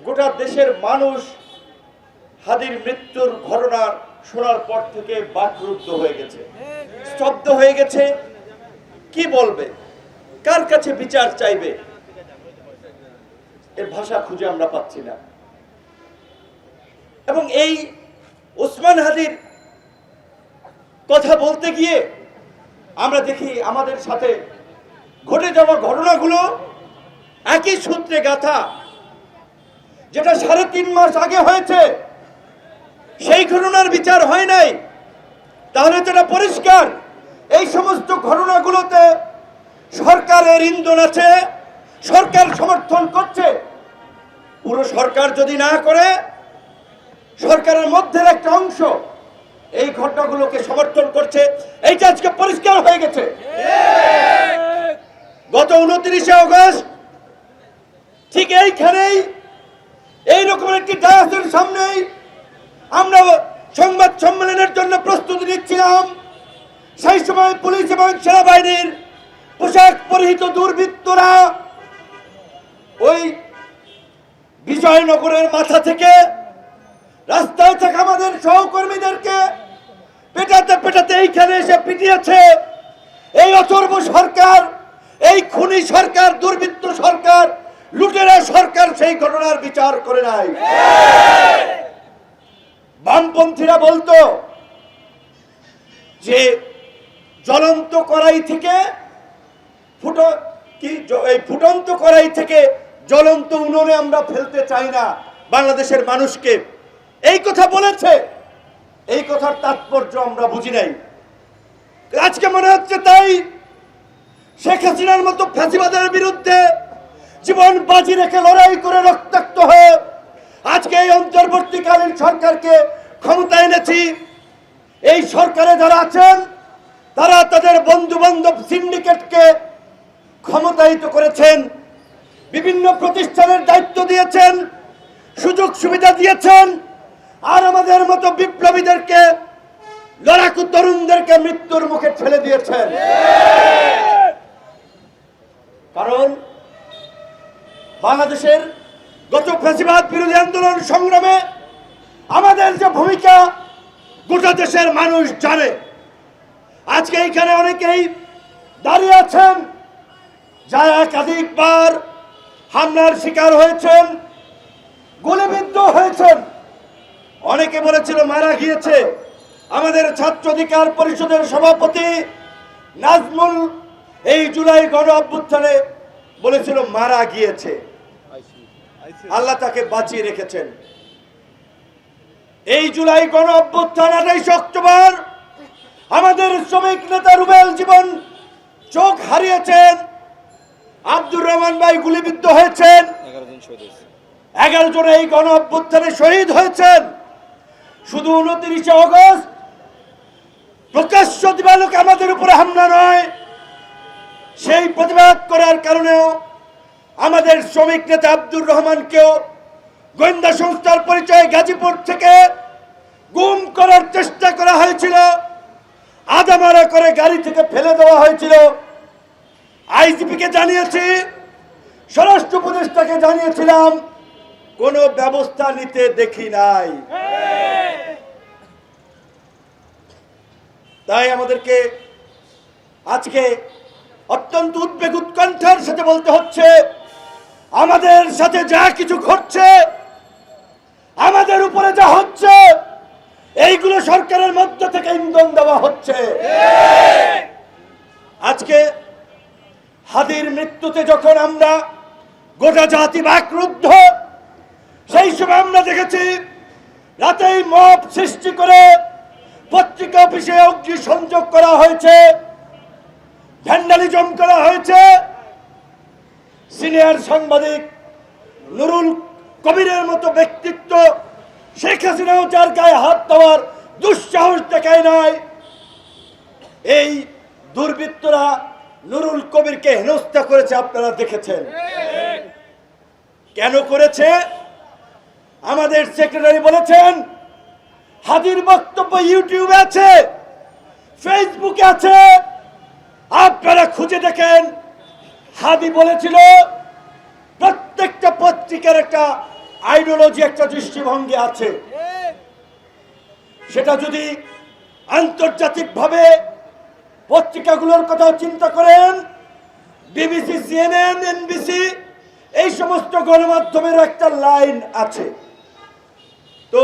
গোটা দেশের মানুষ হাদির মৃত্যুর ঘটনা শোনার পর থেকে বাকরুদ্ধ হয়ে গেছে, স্তব্ধ হয়ে গেছে। কি বলবে, কার কাছে বিচার চাইবে, এর ভাষা খুঁজে আমরা পাচ্ছি না। এবং এই ওসমান হাদির কথা বলতে গিয়ে আমরা দেখি আমাদের সাথে ঘটে যাওয়া ঘটনাগুলো একই সূত্রে গাথা। যেটা 3.5 মাস আগে হয়েছে সেই ঘটনার বিচার হয় নাই, তাহলে যেটা পরিষ্কার এই সমস্ত ঘটনাগুলোতে সরকারের ইন্ধন আছে, সরকার সমর্থন করছে। পুরো সরকার যদি না করে, সরকারের মধ্যে একটা অংশ এই ঘটনাগুলোকে সমর্থন করছে, এইটা আজকে পরিষ্কার হয়ে গেছে। গত 29 আগস্ট ঠিক এইখানেই এইরকম একটি ডায়াসের সামনেই আমরা সংবাদ সম্মেলনের জন্য প্রস্তুতি নিচ্ছিলাম। সেই সময় পুলিশ এবং সেনাবাহিনীর পোশাক পরিহিত দুর্বৃত্তরা ওই বিজয়নগরের মাথা থেকে রাস্তায় থেকে আমাদের সহকর্মীদেরকে পেটাতে পেটাতে এইখানে এসে পিটিয়েছে। এই অথর্ব সরকার, এই খুনি সরকার, দুর্বৃত্ত সরকার, লুটেরা সরকার সেই ঘটনার বিচার করে নাই। বামপন্থীরা বলতো যে জ্বলন্ত কড়াই থেকে ফুটন্ত কড়াই থেকে জ্বলন্ত উনুনে আমরা ফেলতে চাই না বাংলাদেশের মানুষকে, এই কথা বলেছে। এই কথার তাৎপর্য আমরা বুঝি নাই। আজকে মনে হচ্ছে তাই শেখ হাসিনার মতো ফ্যাসিবাদের বিরুদ্ধে জীবন বাজি রেখে লড়াই করে রক্তাক্ত হয়ে আজকে এই অন্তর্বর্তীকালীন সরকারকে ক্ষমতা এনেছি। এই সরকারে যারা আছেন তারা তাদের বন্ধু বান্ধব সিন্ডিকেটকে ক্ষমতায়িত করেছেন, বিভিন্ন প্রতিষ্ঠানের দায়িত্ব দিয়েছেন, সুযোগ সুবিধা দিয়েছেন, আর আমাদের মতো বিপ্লবীদেরকে, লড়াকু তরুণদেরকে মৃত্যুর মুখে ঠেলে দিয়েছেন। কারণ বাংলাদেশের গত ফ্যাসিবাদ বিরোধী আন্দোলন সংগ্রামে আমাদের যে ভূমিকা গোটা দেশের মানুষ জানে। আজকে এইখানে অনেকেই দাঁড়িয়ে আছেন যারা একাধিকবার হামলার শিকার হয়েছেন, গুলিবিদ্ধ হয়েছেন। অনেকে বলেছিল মারা গিয়েছে। আমাদের ছাত্র অধিকার পরিষদের সভাপতি নাজমুল এই জুলাই গণ অভ্যুত্থানে বলেছিল মারা গিয়েছে, আল্লাহ তাকে বাঁচিয়ে রেখেছেন। এই জুলাই গণ অভ্যুত্থান 28 অক্টোবর আমাদের শ্রমিক নেতা রুবেল জীবন চোখ হারিয়েছেন, আব্দুর রহমান ভাই গুলিবিদ্ধ হয়েছেন, 11 জন এই গণ অভ্যুত্থানে শহীদ হয়েছেন। শুধু 29 আগস্ট প্রকাশ্য দিবালোকে আমাদের উপরে হামলা নয়, সেই প্রতিবাদ করার কারণেও আমাদের শ্রমিক নেতা আব্দুর রহমানকেও গোয়েন্দা সংস্থার পরিচয়ে গাজীপুর থেকে গুম করার চেষ্টা করা হয়েছিল, আদামারা করে গাড়ি থেকে ফেলে দেওয়া হয়েছিল। আইজিপিকে জানিয়েছি, স্বরাষ্ট্র উপদেষ্টাকে জানিয়েছিলাম, কোনো ব্যবস্থা নিতে দেখি নাই। তাই আমাদেরকে আজকে অত্যন্ত উদ্বেগ উৎকণ্ঠার সাথে বলতে হচ্ছে, আমাদের সাথে যা কিছু ঘটছে, আমাদের উপরে যা হচ্ছে, এইগুলো সরকারের মধ্য থেকে ইন্ধন দেওয়া হচ্ছে। আজকে হাদির মৃত্যুতে যখন আমরা গোটা জাতি বাকরুদ্ধ, সেই সময় আমরা দেখেছি রাতেই মব সৃষ্টি করে পত্রিকা অফিসে অগ্নি সংযোগ করা হয়েছে, ভ্যান্ডালিজম করা হয়েছে। সিনিয়র সাংবাদিক নুরুল কবিরের মতো ব্যক্তিত্ব শেখ হাসিনাও যার গায়ে হাত দেওয়ার দুঃসাহস দেখায় নাই। এই দুর্বৃত্তরা নুরুল কবিরকে হেনস্থা করেছে, আপনারা দেখেছেন। কেন করেছে? আমাদের সেক্রেটারি বলেছেন, হাদির বক্তব্য ইউটিউবে আছে, ফেসবুকে আছে, আপনারা খুঁজে দেখেন। হাদি বলেছিল প্রত্যেকটা পত্রিকার একটা আইডিওলজি একটা দৃষ্টিভঙ্গি আছে, সেটা যদি আন্তর্জাতিকভাবে পত্রিকাগুলোর কথাও চিন্তা করেন, বিবিসি, সিএনএন, এনবিসি, এই সমস্ত গণমাধ্যমের একটা লাইন আছে। তো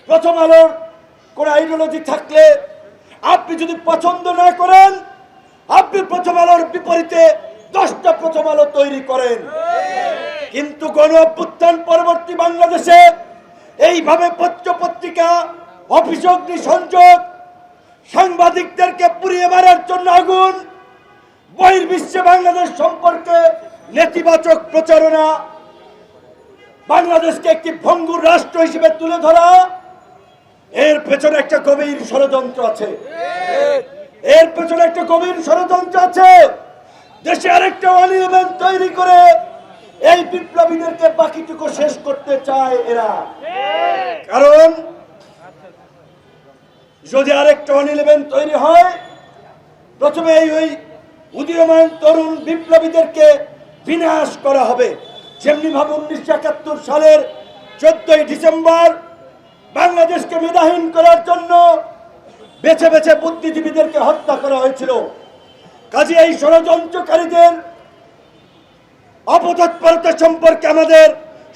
প্রথম আলোর কোন আইডিওলজি থাকলে আপনি যদি পছন্দ না করেন, আপনি প্রথম আলোর বিপরীতে 10টা প্রথম আলো তৈরি করেন। কিন্তু গণ অভ্যুত্থান পরবর্তী বাংলাদেশে এইভাবে পত্র পত্রিকা, অফিস অগ্নি সংযোগ, সাংবাদিকদেরকে পুড়িয়ে মারার জন্য আগুন, বহির্বিশ্বে বাংলাদেশ সম্পর্কে নেতিবাচক প্রচারণা, বাংলাদেশকে একটি ভঙ্গুর রাষ্ট্র হিসেবে তুলে ধরা, এর পেছনে একটা গভীর ষড়যন্ত্র আছে। এর পেছনে একটা গভীর ষড়যন্ত্র আছে। দেশে আরেকটা 1-11 তৈরি করে এই বিপ্লবীদেরকে বাকিটুকু শেষ করতে চায় এরা। কারণ যদি আরেকটা 1-11 তৈরি হয়, প্রথমে ওই উদীয়মান তরুণ বিপ্লবীদেরকে বিনাশ করা হবে। যেমনি ভাবে 1971 সালের 14ই ডিসেম্বর বাংলাদেশকে মেধাহীন করার জন্য বেছে বেছে বুদ্ধিজীবীদেরকে হত্যা করা হয়েছিল। কাজে এই ষড়যন্ত্রকারীদের অপতৎপরতা সম্পর্কে আমাদের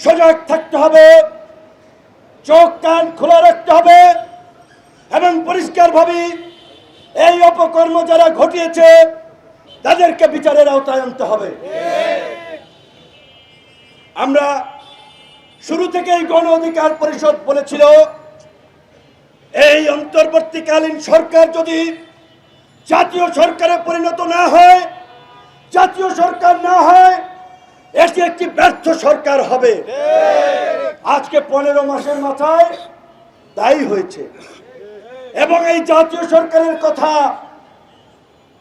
সজাগ থাকতে হবে, চোখ কান খোলা রাখতে হবে এবং পরিষ্কারভাবে এই অপকর্ম যারা ঘটিয়েছে তাদেরকে বিচারের আওতায় আনতে হবে। আমরা শুরু থেকেই গণ অধিকার পরিষদ বলেছিল, এই অন্তর্বর্তীকালীন সরকার যদি জাতীয় সরকারে পরিণত না হয়, জাতীয় সরকার না হয়, এটি একটি ব্যর্থ সরকার হবে। আজকে 15 মাসের মাথায় তাই হয়েছে। এবং এই জাতীয় সরকারের কথা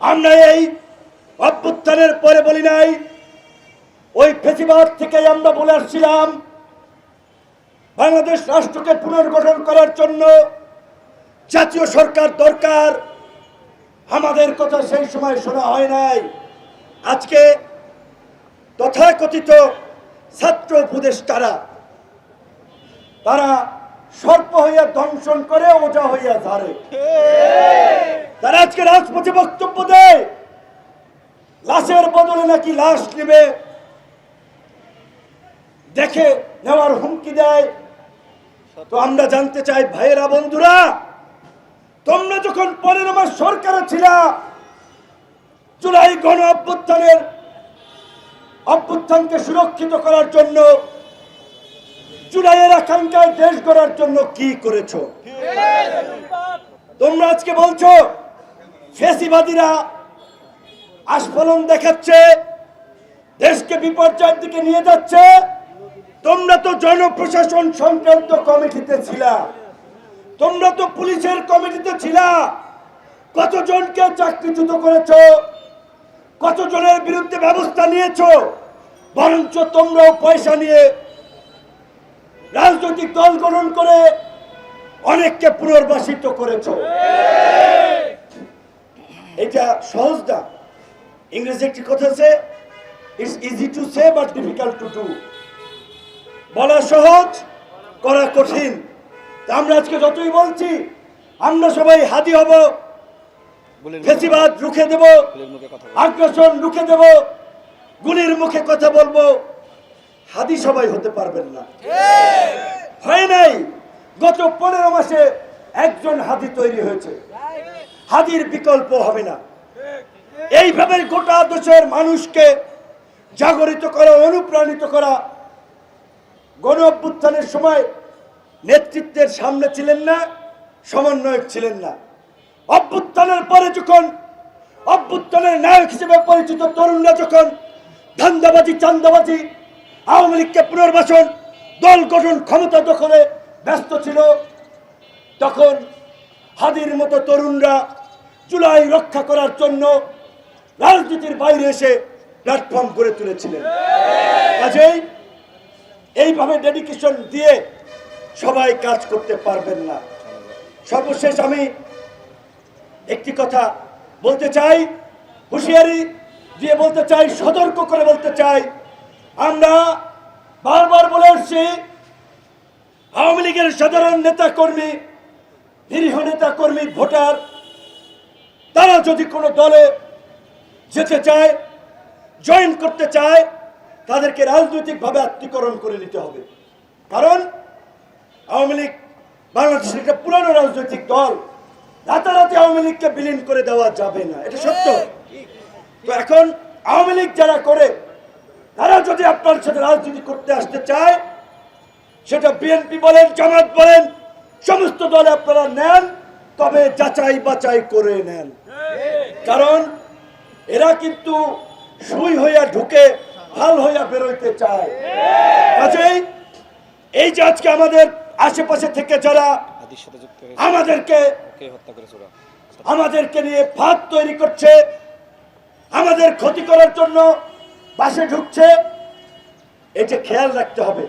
আমরা এই অভ্যুত্থানের পরে বলি নাই, ওই ফেসিবাদ থেকেই আমরা বলে আসছিলাম বাংলাদেশ রাষ্ট্রকে পুনর্গঠন করার জন্য জাতীয় সরকার দরকার। আমাদের কথা সেই সময় শোনা হয় নাই। আজকে তথাকথিত ছাত্র উপদেষ্টারা তারা সর্প হইয়া দংশন করে, ওজা হইয়া ঝাড়ে। তারা আজকে রাজপথে বক্তব্য দেয়, লাশের বদলে নাকি লাশ নেবে, দেখে নেওয়ার হুমকি দেয়। তো আমরা জানতে চাই, ভাইয়েরা, বন্ধুরা, তোমরা যখন 15 মাস সরকারে ছিলা, জুলাই গণ অভ্যুত্থানকে সুরক্ষিত করার জন্য, জুলাইয়ের আকাঙ্ক্ষায় দেশ গড়ার জন্য কি করেছো? তোমরা আজকে বলছো ফ্যাসিবাদীরা আস্ফালন দেখাচ্ছে, দেশকে বিপর্যয়ের দিকে নিয়ে যাচ্ছে। তোমরা তো জনপ্রশাসন সংক্রান্ত কমিটিতে ছিলা, তোমরা তো পুলিশের কমিটিতে ছিলা। কতজনকে চাকরিচ্যুত করেছো, কতজনের বিরুদ্ধে ব্যবস্থা নিয়েছো? বরঞ্চ তোমরাও পয়সা নিয়ে রাজনৈতিক দল গঠন করে অনেককে পুনর্বাসিত করেছো। এটা সহজ না। ইংরেজি একটি কথা আছে, it's easy to say but difficult to do. বলা সহজ, করা কঠিন। তা আমরা আজকে যতই বলছি, আমরা সবাই হাদি হব, ফেসিবাদ রুখে দেব, আগ্রাসন রুখে দেব, গুলির মুখে কথা বলবো, হাদি সবাই হতে পারবেন না। হয় নাই। গত 15 মাসে একজন হাদি তৈরি হয়েছে, হাদির বিকল্প হবে না। এইভাবে গোটা দেশের মানুষকে জাগরিত করা, অনুপ্রাণিত করা। গণ অভ্যুত্থানের সময় নেতৃত্বের সামনে ছিলেন না, সমন্বয়ক ছিলেন না। অভ্যুত্থানের পরে যখন অভ্যুত্থানের নায়ক হিসেবে পরিচিত তরুণরা যখন ধান্দাবাজি, চান্দাবাজি, আওয়ামী লীগকে পুনর্বাসন, দল গঠন, ক্ষমতা দখলে ব্যস্ত ছিল, তখন হাদির মতো তরুণরা জুলাই রক্ষা করার জন্য রাজনীতির বাইরে এসে প্ল্যাটফর্ম গড়ে তুলেছিলেন। কাজেই এইভাবে ডেডিকেশন দিয়ে সবাই কাজ করতে পারবেন না। সর্বশেষ আমি একটি কথা বলতে চাই, হুঁশিয়ারি দিয়ে বলতে চাই, সতর্ক করে বলতে চাই। আমরা বারবার বলে আসছি, আওয়ামী লীগের সাধারণ নেতা কর্মী, নিরীহ নেতা কর্মী, ভোটার, তারা যদি কোনো দলে যেতে চায়, জয়েন করতে চায়, তাদেরকে রাজনৈতিকভাবে আত্মীকরণ করে নিতে হবে। কারণ আওয়ামী লীগ বাংলাদেশের একটা পুরানো রাজনৈতিক দল, রাতারাতি আওয়ামী লীগকে বিলীন করে দেওয়া যাবে না, এটা সত্য। তো এখন আওয়ামী লীগ যারা করে, তারা যদি আপনার সাথে রাজনীতি করতে আসতে চায়, সেটা বিএনপি বলেন, জামাত বলেন, সমস্ত দলে আপনারা নেন, তবে যাচাই বাছাই করে নেন। কারণ এরা কিন্তু সুই হইয়া ঢুকে হাল হইয়া বেরোইতে চায়। কাজেই এই যে আজকে আমাদের আশেপাশে থেকে যারা আমাদেরকে নিয়ে ফাঁদ তৈরি করছে, আমাদের ক্ষতি করার জন্য বাসে ঢুকছে, এটা খেয়াল রাখতে হবে।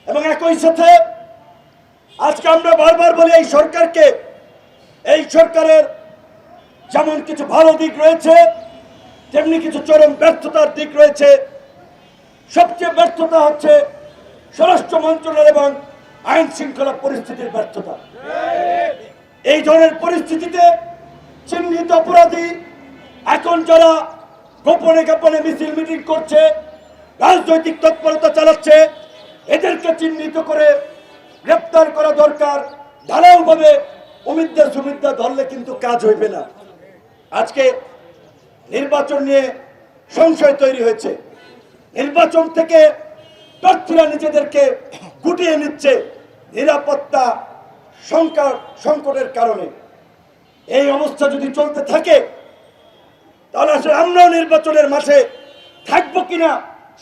এবং একই সাথে আজকে আমরা বারবার বলি এই সরকারকে, এই সরকারের যেমন কিছু ভালো দিক রয়েছে, তেমনি কিছু চরম ব্যর্থতার দিক রয়েছে। সবচেয়ে ব্যর্থতা হচ্ছে স্বরাষ্ট্র মন্ত্রণালয় এবং আইন শৃঙ্খলা পরিস্থিতির ব্যর্থতা। এই ধরনের পরিস্থিতিতে চিহ্নিত অপরাধী এখন যারা গোপনে গোপনে মিছিল মিটিং করছে, রাজনৈতিক তৎপরতা চালাচ্ছে, এদেরকে চিহ্নিত করে গ্রেপ্তার করা দরকার। ঢালাওভাবে উমিদ্দার সুমিদ্দার ধরলে কিন্তু কাজ হইবে না। আজকে নির্বাচন নিয়ে সংশয় তৈরি হয়েছে, নির্বাচন থেকে প্রার্থীরা নিজেদেরকে গুটিয়ে নিচ্ছে নিরাপত্তা সংকটের কারণে। এই অবস্থা যদি চলতে থাকে, তাহলে আসলে আমরাও নির্বাচনের মাঠে থাকবো কিনা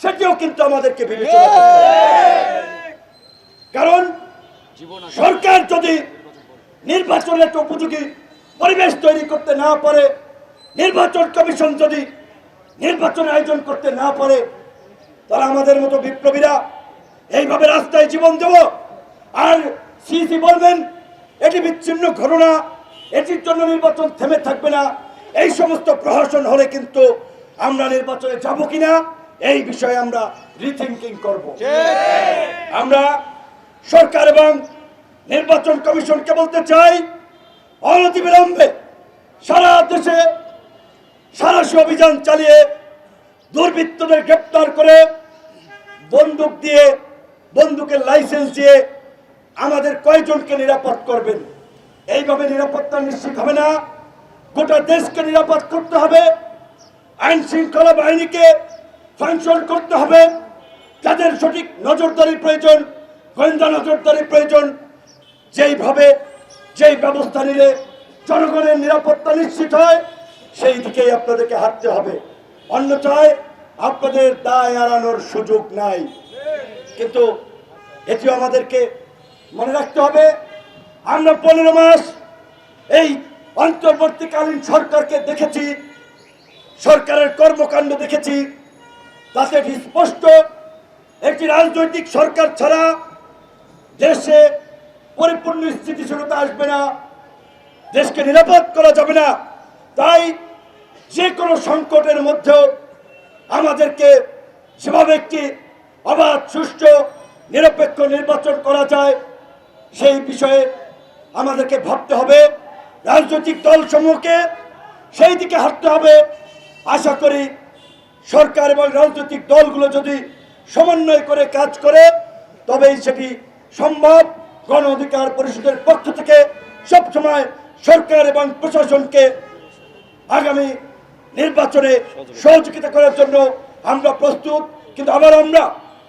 সেটিও কিন্তু আমাদেরকে বিবেচনা করতে হবে। কারণ সরকার যদি নির্বাচনের একটা উপযোগী পরিবেশ তৈরি করতে না পারে, নির্বাচন কমিশন যদি নির্বাচন আয়োজন করতে না পারে, তাহলে আমাদের মতো বিপ্লবীরা এইভাবে রাস্তায় জীবন দেব আর সিসি বলবেন এটি বিচ্ছিন্ন ঘটনা, এটির জন্য নির্বাচন থেমে থাকবে না। এই সমস্ত প্রহসন হলে কিন্তু আমরা নির্বাচনে যাব কিনা এই বিষয়ে আমরা রিথিঙ্কিং করব। আমরা সরকার এবং নির্বাচন কমিশনকে বলতে চাই, অনতিবিলম্বে সারা দেশে সারাশি অভিযান চালিয়ে দুর্বৃত্তদের গ্রেপ্তার করে বন্দুক দিয়ে, বন্দুকের লাইসেন্স দিয়ে আমাদের কয়জনকে নিরাপদ করবেন। এইভাবে নিরাপত্তা নিশ্চিত হবে না, গোটা দেশকে নিরাপদ করতে হবে। আইন শৃঙ্খলা বাহিনীকে ফাংশন করতে হবে, যাদের সঠিক নজরদারি প্রয়োজন, গোয়েন্দা নজরদারি প্রয়োজন। যেইভাবে যেই ব্যবস্থা নিলে জনগণের নিরাপত্তা নিশ্চিত হয়, সেই দিকেই আপনাদেরকে হাঁটতে হবে। অন্যথায় আপনাদের দায় এড়ানোর সুযোগ নাই। কিন্তু এটিও আমাদেরকে মনে রাখতে হবে, আমরা 15 মাস এই অন্তর্বর্তীকালীন সরকারকে দেখেছি, সরকারের কর্মকাণ্ড দেখেছি, তাতে স্পষ্ট একটি রাজনৈতিক সরকার ছাড়া দেশে পরিপূর্ণ স্থিতিশীলতা আসবে না, দেশকে নিরাপদ করা যাবে না। তাই যে কোনো সংকটের মধ্যেও আমাদেরকে সেভাবে একটি অবাধ, সুষ্ঠু, নিরপেক্ষ নির্বাচন করা যায় সেই বিষয়ে আমাদেরকে ভাবতে হবে। রাজনৈতিক দলসমূহকে সেই দিকে হাঁটতে হবে। আশা করি সরকার এবং রাজনৈতিক দলগুলো যদি সমন্বয় করে কাজ করে, তবেই সেটি সম্ভব। গণ অধিকার পরিষদের পক্ষ থেকে সবসময় সরকার এবং প্রশাসনকে আগামী নির্বাচনে সহযোগিতা করার জন্য আমরা প্রস্তুত। কিন্তু আবার আমরা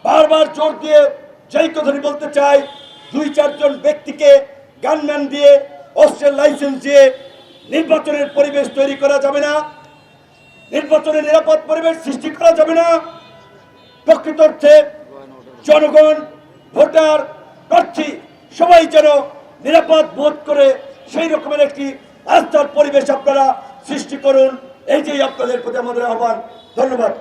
বারবার জোর দিয়ে যেই কথাটি বলতে চাই, 2-4 জন ব্যক্তিকে গানম্যান দিয়ে, অস্ত্রের লাইসেন্স দিয়ে নির্বাচনের পরিবেশ তৈরি করা যাবে না, নির্বাচনের নিরাপদ পরিবেশ সৃষ্টি করা যাবে না। প্রকৃত অর্থে জনগণ, ভোটার, প্রার্থী সবাই যেন নিরাপদ বোধ করে সেই রকমের একটি আস্থার পরিবেশ আপনারা সৃষ্টি করুন। এই যে আপনাদের প্রতি আমাদের আহ্বান। ধন্যবাদ।